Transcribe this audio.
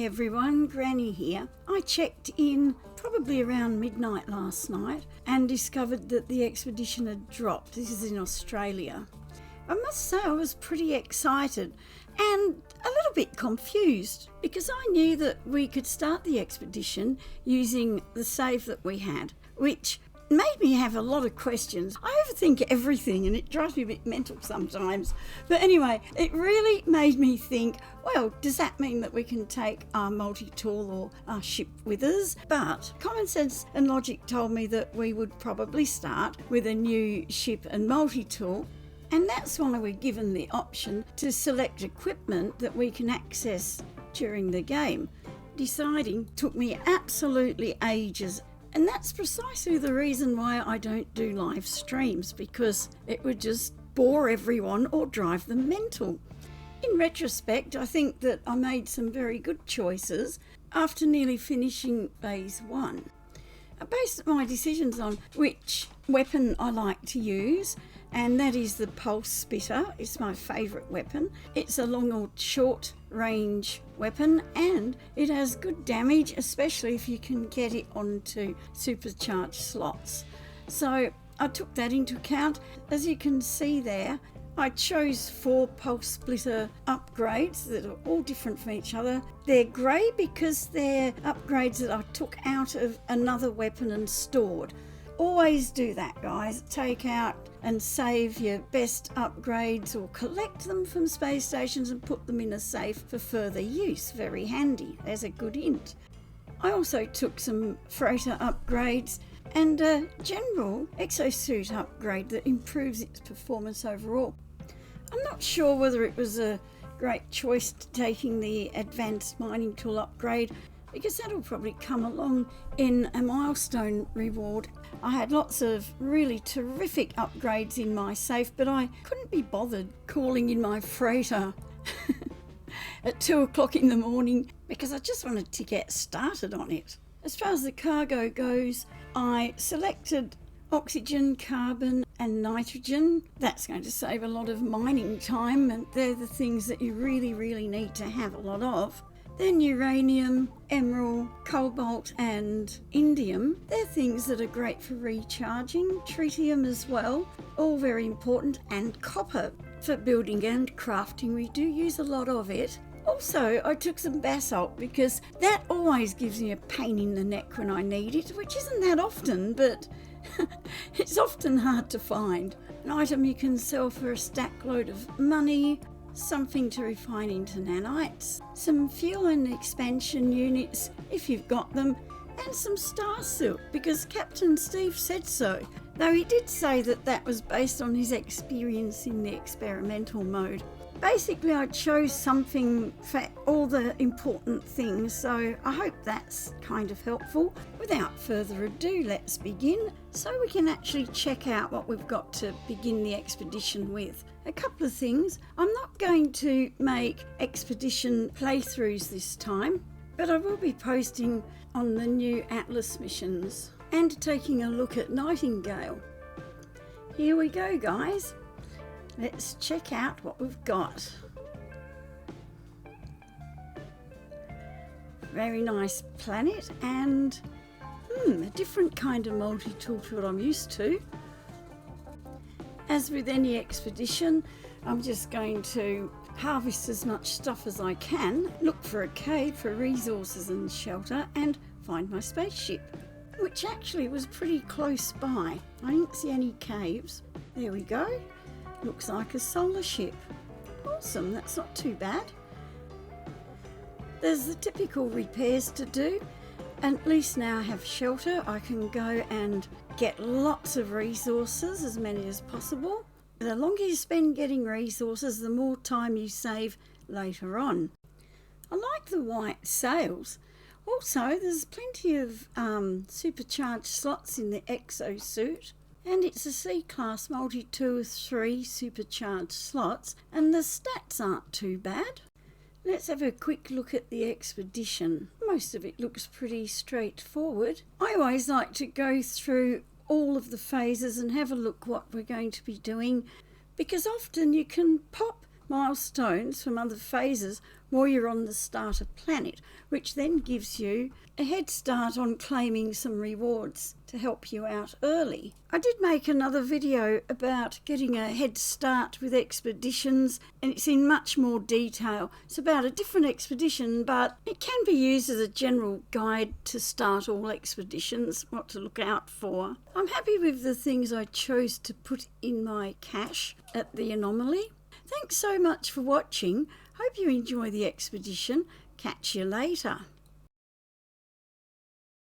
everyone, Granny here. I checked in probably around midnight last night and discovered that the expedition had dropped. This is in Australia. I must say I was pretty excited and a little bit confused because I knew that we could start the expedition using the save that we had, which made me have a lot of questions. I overthink everything and it drives me a bit mental sometimes. But anyway, it really made me think, well, does that mean that we can take our multi-tool or our ship with us? But common sense and logic told me that we would probably start with a new ship and multi-tool. And that's why we're given the option to select equipment that we can access during the game. Deciding took me absolutely ages. And that's precisely the reason why I don't do live streams, because it would just bore everyone or drive them mental. In retrospect, I think that I made some very good choices after nearly finishing phase 1. I based my decisions on which weapon I like to use, and that is the Pulse Spitter. It's my favourite weapon. It's a long or short range weapon and it has good damage, especially if you can get it onto supercharged slots. So I took that into account. As you can see there, I chose 4 Pulse Splitter upgrades that are all different from each other. They're grey because they're upgrades that I took out of another weapon and stored. Always do that, guys. Take out and save your best upgrades or collect them from space stations and put them in a safe for further use. Very handy. There's a good hint. I also took some freighter upgrades and a general exosuit upgrade that improves its performance overall. I'm not sure whether it was a great choice taking the advanced mining tool upgrade, because that'll probably come along in a milestone reward. I had lots of really terrific upgrades in my safe, but I couldn't be bothered calling in my freighter at 2 o'clock in the morning because I just wanted to get started on it. As far as the cargo goes, I selected oxygen, carbon and nitrogen. That's going to save a lot of mining time, and they're the things that you really need to have a lot of. Then uranium, emerald, cobalt and indium. They're things that are great for recharging. Tritium as well, all very important. And copper for building and crafting. We do use a lot of it. Also, I took some basalt because that always gives me a pain in the neck when I need it, which isn't that often, but it's often hard to find. An item you can sell for a stack load of money, something to refine into nanites, some fuel and expansion units if you've got them, and some star silk because Captain Steve said so, though he did say that that was based on his experience in the experimental mode. Basically, I chose something for all the important things, so I hope that's kind of helpful. Without further ado, let's begin so we can actually check out what we've got to begin the expedition with. A couple of things. I'm not going to make expedition playthroughs this time, but I will be posting on the new Atlas missions and taking a look at Nightingale. Here we go, guys. Let's check out what we've got. Very nice planet and a different kind of multi-tool to what I'm used to. As with any expedition, I'm just going to harvest as much stuff as I can, look for a cave for resources and shelter, and find my spaceship, which actually was pretty close by. I didn't see any caves. There we go. Looks like a solar ship. Awesome, that's not too bad. There's the typical repairs to do, and at least now I have shelter. I can go and get lots of resources, as many as possible. The longer you spend getting resources, the more time you save later on. I like the white sails. Also, there's plenty of supercharged slots in the exosuit. And it's a C-class multi-tool with 3 supercharged slots, and the stats aren't too bad. Let's have a quick look at the expedition. Most of it looks pretty straightforward. I always like to go through all of the phases and have a look what we're going to be doing, because often you can pop milestones from other phases while you're on the starter planet, which then gives you a head start on claiming some rewards to help you out early. I did make another video about getting a head start with expeditions, and it's in much more detail. It's about a different expedition, but it can be used as a general guide to start all expeditions, what to look out for. I'm happy with the things I chose to put in my cache at the Anomaly. Thanks so much for watching. Hope you enjoy the expedition. Catch you later.